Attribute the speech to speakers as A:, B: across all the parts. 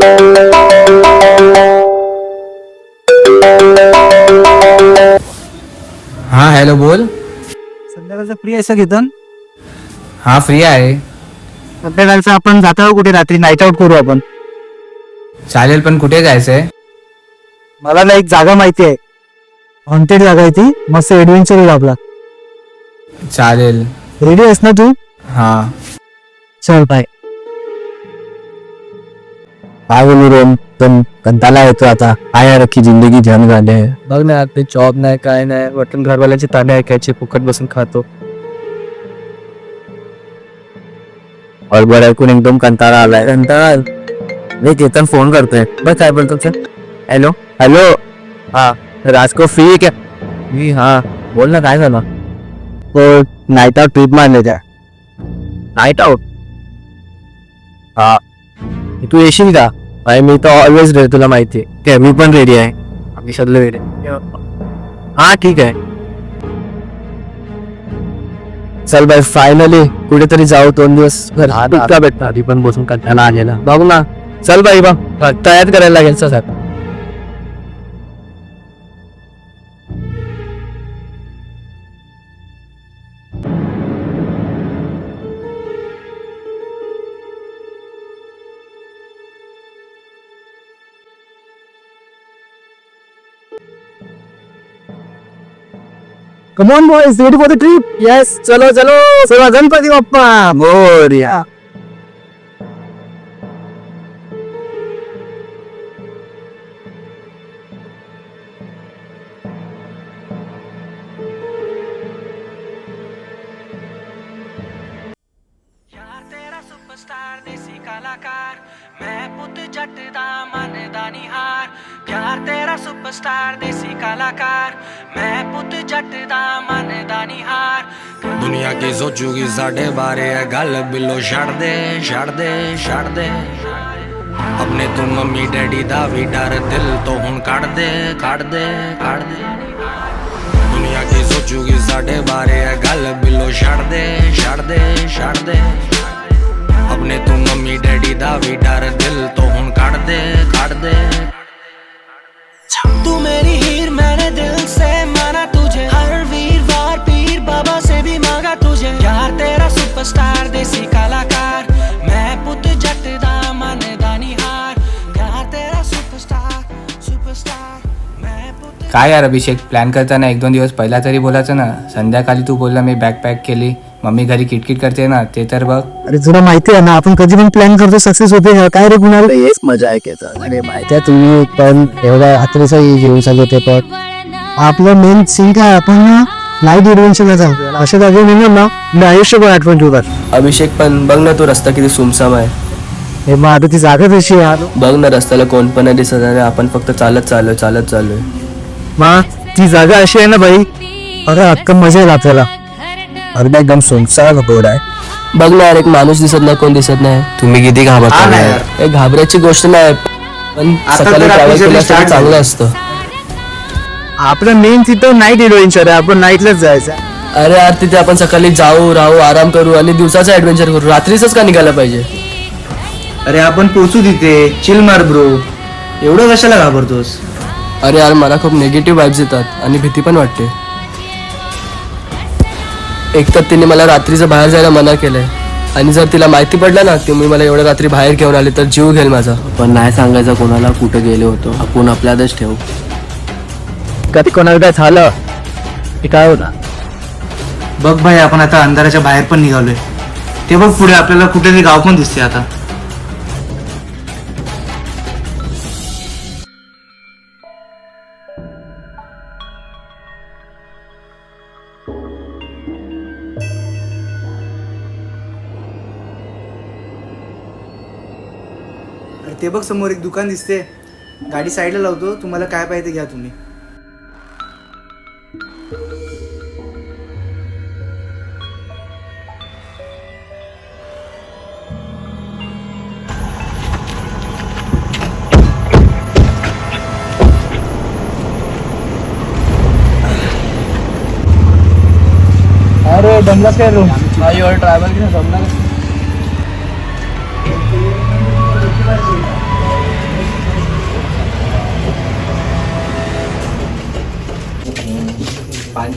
A: हा हॅलो बोल.
B: संध्याकाळचं फ्री आहे घेतन?
A: हा फ्री आहे.
B: संध्याकाळचं आपण जातो कुठे रात्री नाईट आउट करू आपण.
A: चालेल पण कुठे जायचंय?
B: मला ना एक जागा माहिती आहे, हॉन्टेड जागा आहे ती, मस्त ऍडव्हेंचर होईल आपला.
A: चालेल.
B: रेडी आहेस ना तू?
A: हा.
B: चल बाय.
C: काय बोलू रोम, पण कंटाळा येतो आता. काय यार की जिंदगी झंड झाले.
B: बघ ना आपली जॉब नाही काय नाही, वटण घरवाल्याची ताने ऐकायची, फुकट बसून खातो.
C: बरोबर ऐकून एकदम कंटाळा आलाय. कंटाळा मी केतन फोन करतोय. बस काय बोलतो सर? Hello hello. हा राजको फ्री आहे क्या? मी हा बोल ना, काय झालं? तो नाईट आउट ट्रिप मारले त्या. Night out? हा तू येशील का? भाई मी तर ऑलवेज रेडी, तुला माहिती आहे. मी पण रेडी आहे. आम्ही सगळे रेडी. हा ठीक आहे. चल बाय, फायनली कुठेतरी जाऊ. 2 दिवस भेटता भेटता आधी पण बसून कंटाळा आलेला. बघू ना. चल बाई बघ, तयार करायला लागेल sir.
B: Come on boys, ready for the trip?
C: Yes, चलो चलो चलो, गणपती बाप्पा मोरया.
D: सुपरस्टार देसी कलाकार मैं पुत जट दा मन दा निहार. यार तेरा सुपरस्टार देसी कलाकार मैं पुत जट दा मन दा निहार. दुनिया की सोचूगी साढ़े बारे है गल बिलो छड़ दे छड़ दे छड़ दे. अपने तू मम्मी डैडी दा भी डर दिल तो हुन काट दे काट दे काट दे. दुनिया की सोचूगी साढ़े बारे है गल बिलो छड़ दे छड़ दे छड़ दे. अपने तू मम्मी डैडी दा भी डर दिल तो हुन काट दे काट दे. तू मेरी हीर मैंने दिल से माना तुझे, हर वीरवार पीर बाबा से भी मांगा तुझे. यार तेरा सुपरस्टार देसी कलाकार मैं पुत जट दा मन दा निहार. यार तेरा सुपरस्टार सुपरस्टार मैं पुत.
A: काय यार अभिषेक, प्लॅन करताना 1-2 दिवस पहिला तरी बोलायचं ना. संध्याकाळी तू बोलला मी बॅग पॅक केली, मम्मी घरी किटकिट करते ना, ते तर बघ.
B: अरे तुला माहिती आहे ना, आपण कधी पण प्लॅन करतो सक्सेस होते काय रे कुणाला.
C: हेच मजा आहे केतन. अरे माहिती आहे, तुम्ही पण एवढ्या रात्रीचा घेऊन चालू ते. पण
B: आपलं मेन सीन काय, आपण नाईट ऍडव्हेंचरला जाऊ. अशा जागे निघणार ना, मी आयुष्यभर आठवण ठेवतात.
C: अभिषेक पण बघ ना, तो रस्ता किती सुमसाम आहे.
B: हे मग आता ती जागा कशी आहे?
C: बघ ना, रस्त्याला कोण पण नाही दिसत आहे. आपण फक्त चालत चाललोय.
B: मग ती जागा अशी आहे ना भाई, अरे अक्क मजा येईल आपल्याला.
C: अरे एकदम सुमसाम रोड आहे. बघ ना यार, एक माणूस दिसत नाही, कोण दिसत नाही. तुम्ही किती घाबरता यार. हे घाबरायची गोष्ट नाही, पण सकाळी ट्रॅव्हल केल्यासाठी चांगलं असतं.
B: आपलं मेन तिथं नाईट ऍडव्हेंचर आहे, आपण नाईटलाच जायचं.
C: अरे यार, तिथे आपण सकाळी जाऊ, राहू, आराम करू आणि दिवसाचा ऍडव्हेंचर करू. रात्रीच का निघायला पाहिजे?
E: अरे आपण पोचू तिथे, चिल मार ब्रो. एवढं कशाला घाबरतोस?
C: अरे यार, मला खूप निगेटिव्ह वाईब्स येतात आणि भीती पण वाटते. एक तर तिने मला रात्रीचं बाहेर जायला मना केलंय, आणि जर तिला माहिती पडलं ना तुम्ही मला एवढ्या रात्री बाहेर घेऊन आले तर जीव घेईल माझा. पण नाही सांगायचं कोणाला कुठे गेले होतो. आपण आपल्यातच ठेवू.
B: कधी कोणाला काय झालं की काय होता?
E: बघ भाई, आपण आता अंधाराच्या बाहेर पण निघालोय. ते बघ पुढे आपल्याला कुठेतरी गाव पण दिसते आता. ते बघ समोर एक दुकान दिसते. गाडी साईडला लावतो, तुम्हाला काय पाहिजे घ्या तुम्ही.
B: अरे दमलास काय रूम
C: भाई और ट्रॅव्हल की जमणार.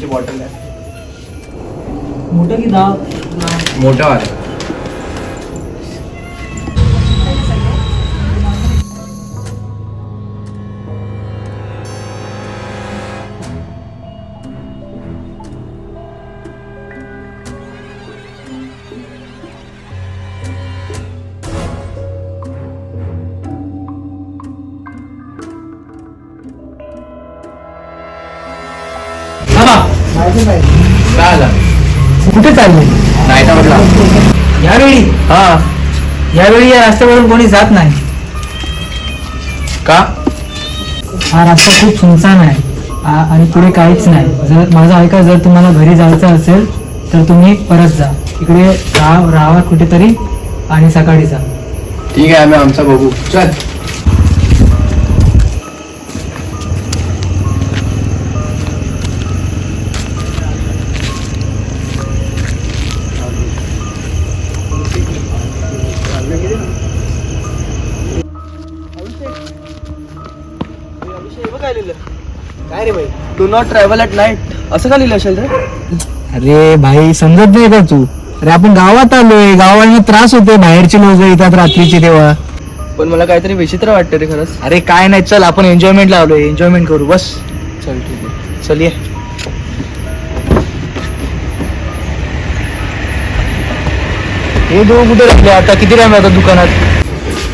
A: ची बॉटल आहे
E: मोठं की दहा
A: मोठं वाला काय आला
E: कुठे चालले
A: नाही तर म्हटलं
E: यावेळी यावेळी या रस्त्यावरून कोणी जात नाही
A: का
E: हा रस्ता खूप सुनसान आहे आणि पुढे काहीच नाही. जर माझं ऐका, जर तुम्हाला घरी जायचं असेल तर तुम्ही परत जा. इकडे राहा कुठेतरी आणि सकाळी जा.
A: ठीक आहे आम्ही आमचं बघू चल.
E: काय रे भाई,
C: do not travel at night असं का लिहिलं असेल रे?
B: अरे भाई समजत नाही का तू? अरे आपण गावात आलोय, गावाला त्रास होते, बाहेरचे लोक येतात रात्रीचे तेव्हा.
C: पण मला काहीतरी विचित्र वाटतं रे खरंच.
E: अरे काय नाही, चल आपण एन्जॉयमेंटला आलोय, एन्जॉयमेंट करू बस.
C: चल ठीक आहे.
E: चल ये. हे दोघं कुठे राहिले आता? किती टाइम आता दुकानात?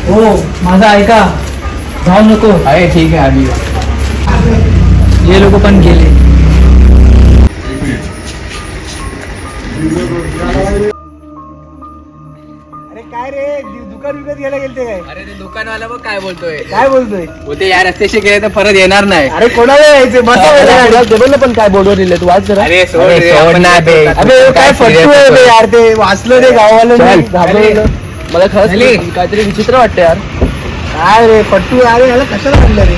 E: हो माझा ऐका, जाऊ नको.
A: आहे ठीक आहे आम्ही
E: हे लोक पण गेले. अरे काय रे, दुकान विकत घ्यायला गेलते काय?
A: अरे ते दुकानवाला बघ काय बोलतोय
E: काय बोलतोय?
A: बोलते या रस्त्याशी गेले तर परत येणार नाही.
E: अरे कोणाला यायचे?
C: टेबलला पण काय बोर्डवर लिहिलं तू वाच जरा.
A: अरे सोड
C: अरे
A: रे,
C: सोड
A: आपण
C: ना
A: काय
C: बे.
A: बोलतात?
E: अबे काय फट्टू आहे बे यार, ते वाचलं रे गावाला.
C: चल.
E: घाबरवलं.
C: मला खरंच
A: चली.
C: काहीतरी विचित्र वाटतं यार.
E: काय रे फट्टू, अरे याला कशाला म्हणलं रे?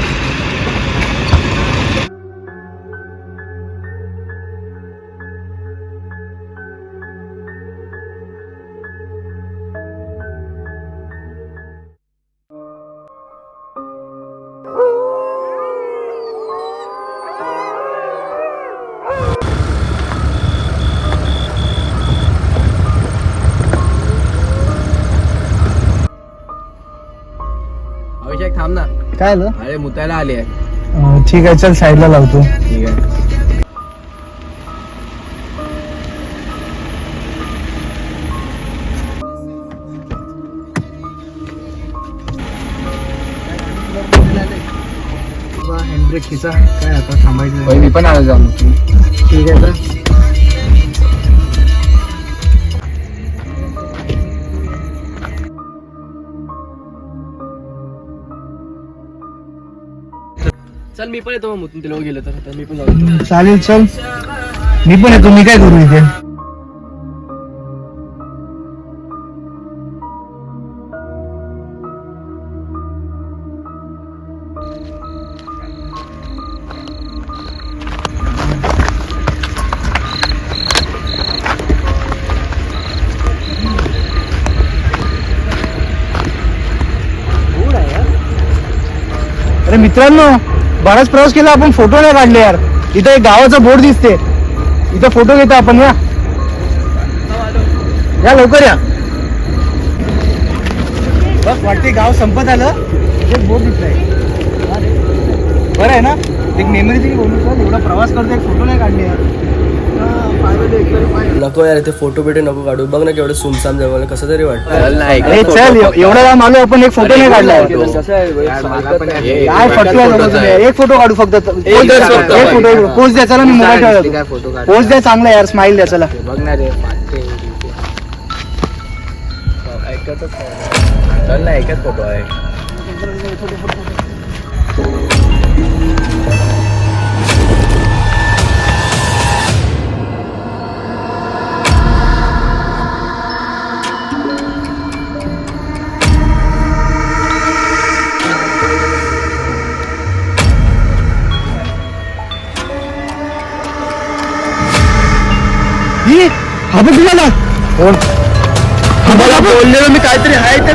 A: अभिषेक थांब ना.
E: काय आलं?
A: अरे मुतायला आली आहे.
E: ठीक आहे, चल साईडला लावतो.
A: ठीक आहे.
E: हँडब्रेक खिचा, काय आता थांबायचं?
A: होय, मी पण आलो जाऊन.
E: ठीक आहे तर.
C: चल मी पण येतो मग ते लोक गेले तर मी पण जाऊ.
E: चालेल चल, मी पण येतो. मी काय करू इथे? अरे मित्रांनो, बराच प्रवास केला, आपण फोटो नाही काढले यार. इथं एक गावाचा बोर्ड दिसते, इथं फोटो घेतो आपण. या लवकर या. बस वाटते गाव संपत आलं. एक बोर्ड दिसतंय. बरं आहे ना, एक मेमरी तरी बोलू. चल, एवढा प्रवास करतो, एक फोटो नाही काढले यार.
C: नको यार, ते फोटो बिटो नको काढू. बघ ना केवढं सुमसाम जवळ, कसं तरी वाटतं.
E: अरे चल, एवढा लांब आलो आपण, एक फोटो नाही काढला.
C: कसं आहे
E: काय फटू आहे लोकं तुम्ही? एक फोटो काढू फक्त. एक फोटो पोस्ट द्या. चला मी मोबाईल ठेवतो. पोस्ट द्या चांगला यार, स्माइल द्या. चला
A: बघणार रे चल ना, एकच फोटो आहे.
E: हा बघ तुम्हाला
C: बोललेलो मी काहीतरी आहे ते.